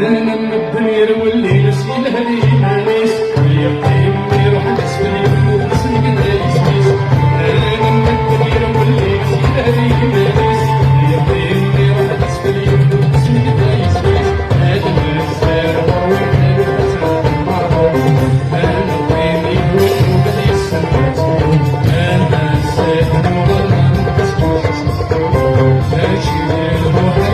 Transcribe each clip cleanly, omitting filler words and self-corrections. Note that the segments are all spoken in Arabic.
انا من الدنيا نولي نسيل هذه الناس يقيم يروح نسفل يموت نسل قدايس انا من الدنيا نولي نسيل هذه الناس يقيم يروح نسفل يموت نسل قدايس هذا النسار وروح الحسن المعروف انا وين يروح وقد يسمى انا ساكن وغرام تسكت ماشي للروح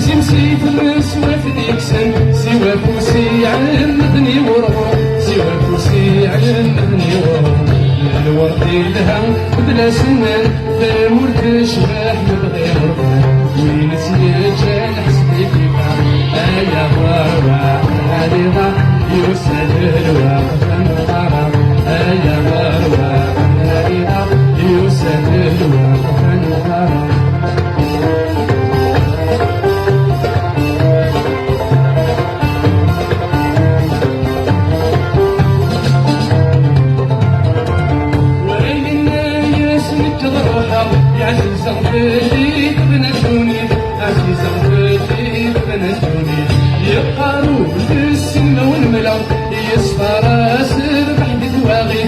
أرجم سيف النسوة في ديك سن سوى كوسي عندني ورا سوى كوسي عندني ورا الورد لها بلا سنان ثمور تشبح نبغي مرضان وين سيجان حسبي فيها يا ضرع هذه يوسد الوقت انقرب يا ضرع هذه يوسد الوقت انقرب عزيزة بيتي بنادوني عزيزة بيتي بنادوني يبقارو السنة والملا يصفى راس بحدي تواغي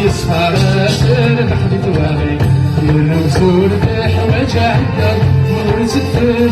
يصفى راس بحدي تواغي من رسول حوايج عدة مرسد